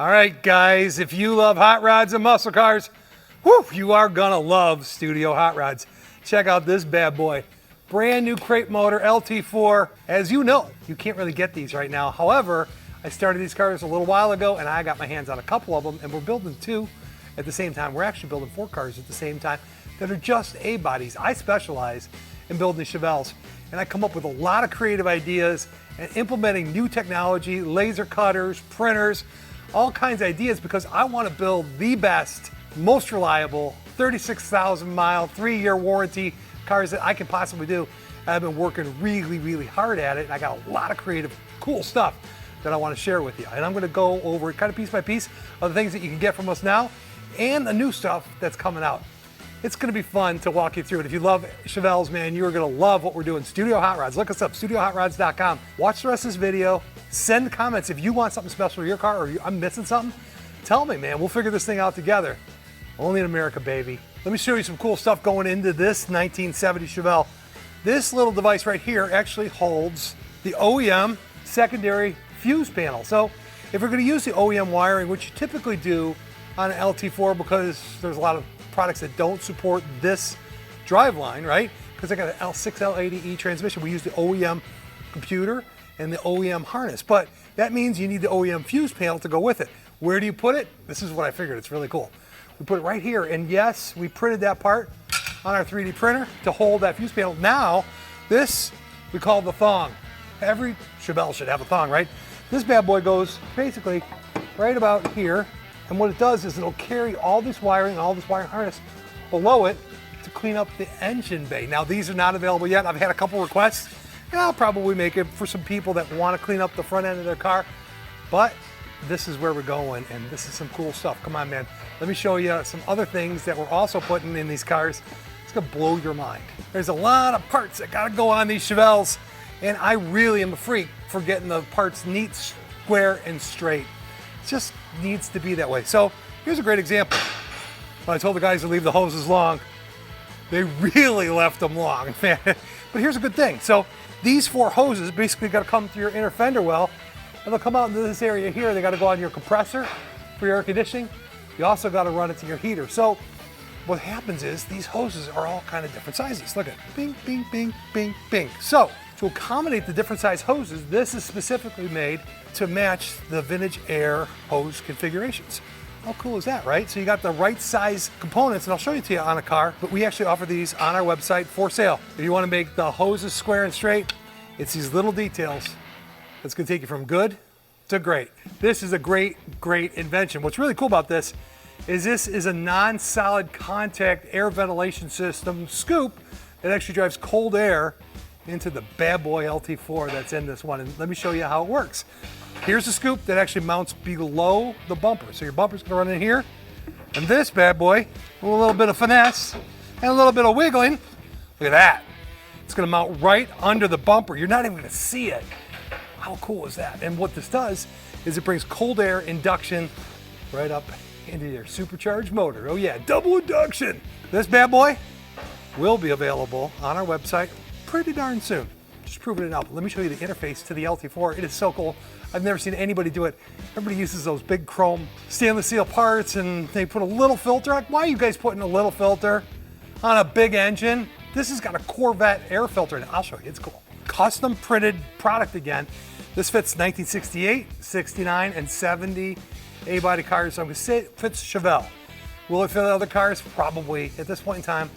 All right, guys, if you love hot rods and muscle cars, whew, you are gonna love Studio Hot Rods. Check out this bad boy. Brand new crate motor, LT4. As you know, you can't really get these right now. However, I started these cars a little while ago and I got my hands on a couple of them, and we're building two at the same time. We're actually building 4 cars at the same time that are just A-bodies. I specialize in building the Chevelles, and I come up with a lot of creative ideas and implementing new technology, laser cutters, printers, all kinds of ideas, because I want to build the best, most reliable, 36,000 mile, 3-year warranty cars that I can possibly do. I've been working really, really hard at it, and I got a lot of creative, cool stuff that I want to share with you. And I'm going to go over kind of piece by piece of the things that you can get from us now and the new stuff that's coming out. It's going to be fun to walk you through it. If you love Chevelles, man, you are going to love what we're doing. Studio Hot Rods. Look us up, studiohotrods.com. Watch the rest of this video. Send comments if you want something special for your car, or I'm missing something. Tell me, man. We'll figure this thing out together. Only in America, baby. Let me show you some cool stuff going into this 1970 Chevelle. This little device right here actually holds the OEM secondary fuse panel. So if we're going to use the OEM wiring, which you typically do on an LT4, because there's a lot of products that don't support this driveline, right? Because I got an L6L80E transmission. We use the OEM computer and the OEM harness, but that means you need the OEM fuse panel to go with it. Where do you put it? This is what I figured. It's really cool. We put it right here, and yes, we printed that part on our 3D printer to hold that fuse panel. Now, this we call the thong. Every Chevelle should have a thong, right? This bad boy goes basically right about here. And what it does is it'll carry all this wiring, all this wire harness below it to clean up the engine bay. Now, these are not available yet. I've had a couple requests, and I'll probably make it for some people that want to clean up the front end of their car. But this is where we're going, and this is some cool stuff. Come on, man. Let me show you some other things that we're also putting in these cars. It's gonna blow your mind. There's a lot of parts that gotta go on these Chevelles, and I really am a freak for getting the parts neat, square, and straight. It just needs to be that way. So here's a great example. When I told the guys to leave the hoses long, they really left them long, man. But here's a good thing. So these 4 hoses basically got to come through your inner fender well, and they'll come out into this area here. They got to go on your compressor for your air conditioning. You also got to run it to your heater. So what happens is these hoses are all kind of different sizes. Look at bing, bing, bing, bing, bing. So to accommodate the different size hoses, this is specifically made to match the vintage air hose configurations. How cool is that, right? So you got the right size components, and I'll show you to you on a car, but we actually offer these on our website for sale. If you want to make the hoses square and straight, it's these little details that's going to take you from good to great. This is a great, great invention. What's really cool about this is a non-solid contact air ventilation system scoop that actually drives cold air into the bad boy LT4 that's in this one. And let me show you how it works. Here's the scoop that actually mounts below the bumper. So your bumper's gonna run in here, and this bad boy, with a little bit of finesse and a little bit of wiggling, look at that. It's gonna mount right under the bumper. You're not even gonna see it. How cool is that? And what this does is it brings cold air induction right up into your supercharged motor. Oh yeah, double induction. This bad boy will be available on our website pretty darn soon. Just proving it out. But let me show you the interface to the LT4. It is so cool. I've never seen anybody do it. Everybody uses those big chrome stainless steel parts, and they put a little filter on. Why are you guys putting a little filter on a big engine? This has got a Corvette air filter in it. I'll show you, it's cool. Custom printed product again. This fits 1968, 69, and 70 A-body cars. So I'm gonna say it fits Chevelle. Will it fit other cars? Probably. At this point in time,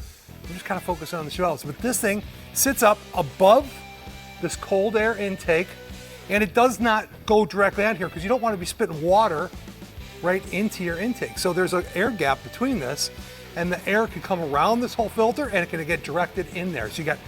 I'm just kind of focusing on the Chevelles. But this thing sits up above this cold air intake, and it does not go directly on here because you don't want to be spitting water right into your intake. So there's an air gap between this, and the air can come around this whole filter and it can get directed in there. So you got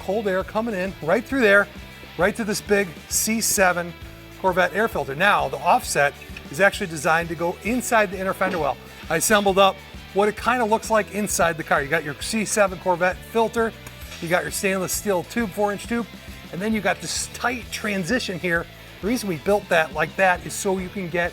cold air coming in right through there, right to this big C7 Corvette air filter. Now, the offset is actually designed to go inside the inner fender well. I assembled up what it kind of looks like inside the car. You got your C7 Corvette filter, you got your stainless steel tube, 4-inch tube, and then you got this tight transition here. The reason we built that like that is so you can get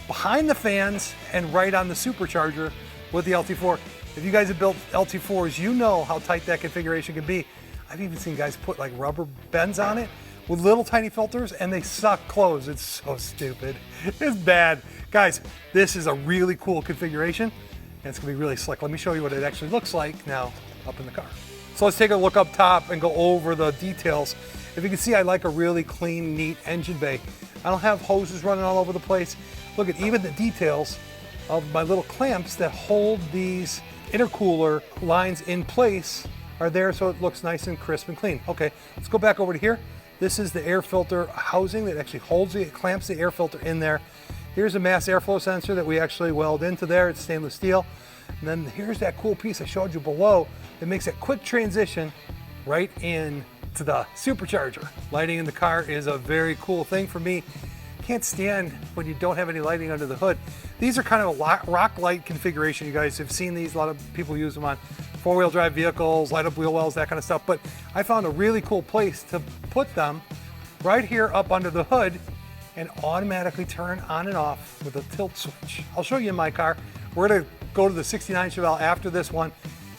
behind the fans and right on the supercharger with the LT4. If you guys have built LT4s, you know how tight that configuration can be. I've even seen guys put like rubber bends on it with little tiny filters and they suck clothes. It's so stupid. It's bad. Guys, this is a really cool configuration and it's gonna be really slick. Let me show you what it actually looks like now up in the car. So let's take a look up top and go over the details. If you can see, I like a really clean, neat engine bay. I don't have hoses running all over the place. Look at even the details of my little clamps that hold these intercooler lines in place are there so it looks nice and crisp and clean. Okay, let's go back over to here. This is the air filter housing that actually holds it clamps the air filter in there. Here's a mass airflow sensor that we actually weld into there. It's stainless steel. And then here's that cool piece I showed you below that makes that quick transition right in to the supercharger. Lighting in the car is a very cool thing for me. Can't stand when you don't have any lighting under the hood. These are kind of a rock light configuration. You guys have seen these. A lot of people use them on four-wheel drive vehicles, light up wheel wells, that kind of stuff. But I found a really cool place to put them right here up under the hood and automatically turn on and off with a tilt switch. I'll show you in my car. We're gonna go to the 69 Chevelle after this one,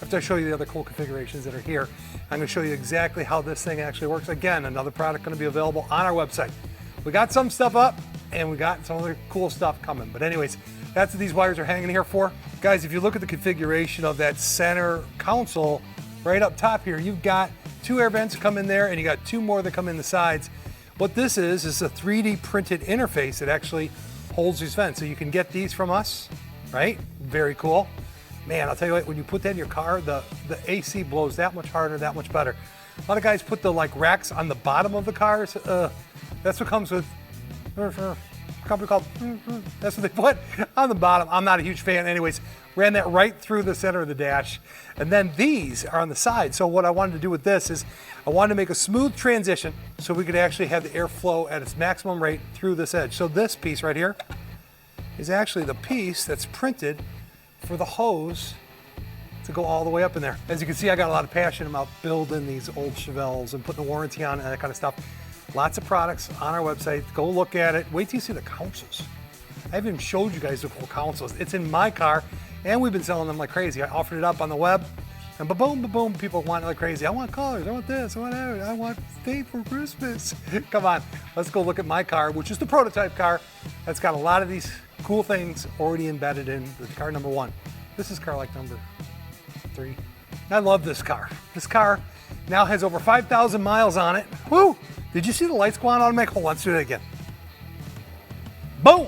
after I show you the other cool configurations that are here. I'm gonna show you exactly how this thing actually works. Again, another product gonna be available on our website. We got some stuff up and we got some other cool stuff coming. But anyways, that's what these wires are hanging here for. Guys, if you look at the configuration of that center console right up top here, you've got 2 air vents come in there and you got 2 more that come in the sides. What this is a 3D printed interface that actually holds these vents. So you can get these from us, right? Very cool. Man, I'll tell you what, when you put that in your car, the AC blows that much harder, that much better. A lot of guys put the like racks on the bottom of the cars. That's what comes with a company called, that's what they put on the bottom. I'm not a huge fan. Anyways, ran that right through the center of the dash. And then these are on the side. So what I wanted to do with this is I wanted to make a smooth transition so we could actually have the airflow at its maximum rate through this edge. So this piece right here is actually the piece that's printed for the hose to go all the way up in there. As you can see, I got a lot of passion about building these old Chevelles and putting a warranty on it and that kind of stuff. Lots of products on our website. Go look at it. Wait till you see the consoles. I haven't even showed you guys the cool consoles. It's in my car, and we've been selling them like crazy. I offered it up on the web, and ba-boom, ba-boom, people want it like crazy. I want colors, I want this, I want that, I want state for Christmas. Come on, let's go look at my car, which is the prototype car that's got a lot of these cool things already embedded in the car number 1. This is car like number 3. I love this car. This car now has over 5,000 miles on it. Woo! Did you see the lights go on automatic? Hold on, let's do that again. Boom!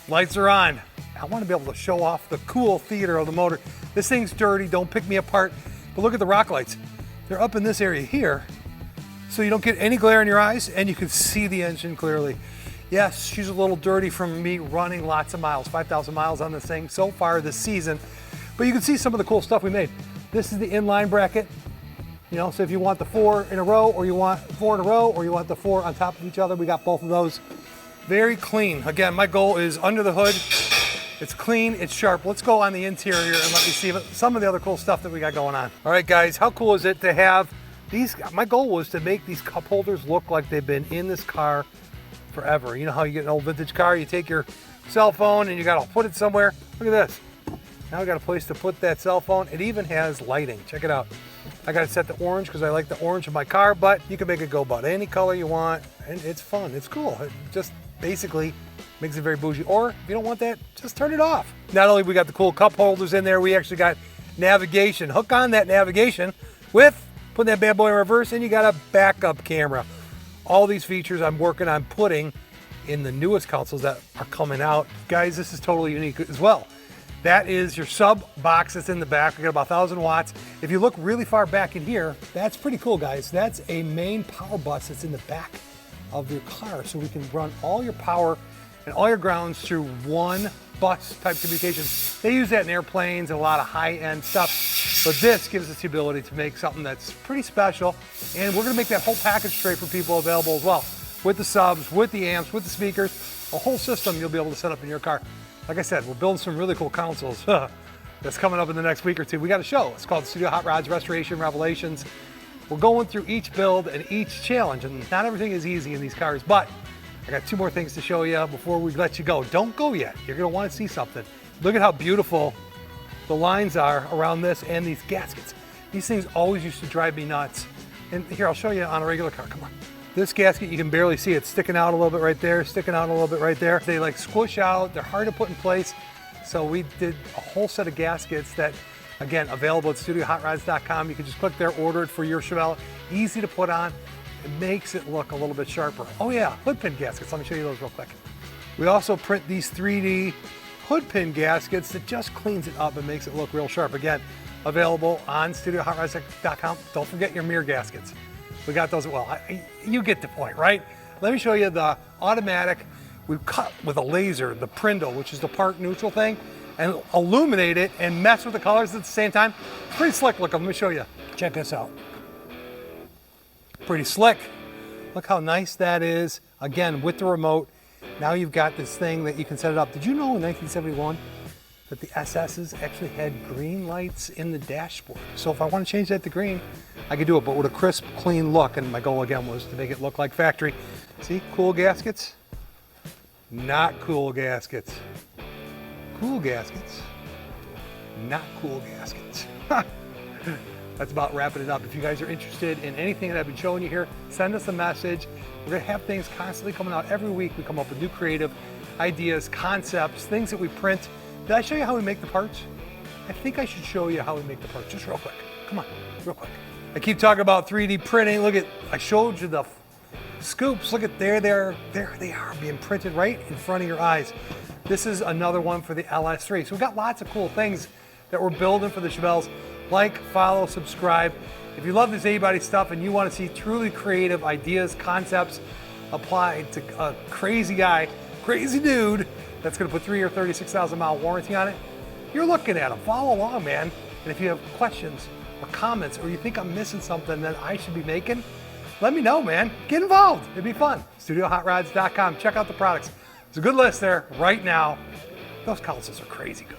Lights are on. I want to be able to show off the cool theater of the motor. This thing's dirty, don't pick me apart. But look at the rock lights. They're up in this area here, so you don't get any glare in your eyes and you can see the engine clearly. Yes, she's a little dirty from me running lots of miles, 5,000 miles on this thing so far this season. But you can see some of the cool stuff we made. This is the inline bracket. You know, so if you want the 4 in a row, or you want 4 in a row, or you want the 4 on top of each other, we got both of those. Very clean. Again, my goal is under the hood. It's clean, it's sharp. Let's go on the interior and let me see some of the other cool stuff that we got going on. All right, guys, how cool is it to have these? My goal was to make these cup holders look like they've been in this car forever. You know how you get an old vintage car, you take your cell phone and you gotta put it somewhere. Look at this. Now I got a place to put that cell phone. It even has lighting. Check it out. I got it set to orange because I like the orange in my car, but you can make it go about any color you want, and it's fun. It's cool. It just basically makes it very bougie. Or if you don't want that, just turn it off. Not only we got the cool cup holders in there, we actually got navigation. Hook on that navigation with putting that bad boy in reverse, and you got a backup camera. All these features I'm working on putting in the newest consoles that are coming out. Guys, this is totally unique as well. That is your sub box that's in the back. We got about 1,000 watts. If you look really far back in here, that's pretty cool, guys. That's a main power bus that's in the back of your car. So we can run all your power and all your grounds through one bus type communication. They use that in airplanes and a lot of high-end stuff. But this gives us the ability to make something that's pretty special. And we're gonna make that whole package tray for people available as well. With the subs, with the amps, with the speakers, a whole system you'll be able to set up in your car. Like I said, we're building some really cool consoles. That's coming up in the next week or two. We got a show. It's called Studio Hot Rods Restoration Revelations. We're going through each build and each challenge, and not everything is easy in these cars, but I got 2 more things to show you before we let you go. Don't go yet. You're gonna wanna see something. Look at how beautiful the lines are around this and these gaskets. These things always used to drive me nuts. And here, I'll show you on a regular car, come on. This gasket, you can barely see it sticking out a little bit right there, sticking out a little bit right there. They like squish out, they're hard to put in place. So we did a whole set of gaskets that, again, available at studiohotrods.com. You can just click there, order it for your Chevelle. Easy to put on. It makes it look a little bit sharper. Oh yeah, hood pin gaskets. Let me show you those real quick. We also print these 3D hood pin gaskets that just cleans it up and makes it look real sharp. Again, available on studiohotrods.com. Don't forget your mirror gaskets. We got those as well. You get the point, right? Let me show you the automatic. We cut with a laser, the Prindle, which is the part neutral thing, and illuminate it and mess with the colors at the same time. It's pretty slick looking. Let me show you. Check this out. Pretty slick. Look how nice that is. Again, with the remote. Now you've got this thing that you can set it up. Did you know in 1971 that the SS's actually had green lights in the dashboard? So if I want to change that to green, I could do it, but with a crisp, clean look. And my goal again was to make it look like factory. See, cool gaskets? Not cool gaskets. Cool gaskets. Not cool gaskets. That's about wrapping it up. If you guys are interested in anything that I've been showing you here, send us a message. We're gonna have things constantly coming out every week. We come up with new creative ideas, concepts, things that we print. Did I show you how we make the parts? I think I should show you how we make the parts, just real quick. Come on, real quick. I keep talking about 3D printing. Look at, I showed you the scoops. Look at there they are being printed right in front of your eyes. This is another one for the LS3. So we've got lots of cool things that we're building for the Chevelles. Like, follow, subscribe. If you love this A-Body stuff and you want to see truly creative ideas, concepts applied to a crazy guy, crazy dude that's going to put 3 or 36,000 mile warranty on it, you're looking at them. Follow along, man. And if you have questions or comments or you think I'm missing something that I should be making, let me know, man. Get involved. It'd be fun. StudioHotRods.com. Check out the products. There's a good list there right now. Those consoles are crazy good.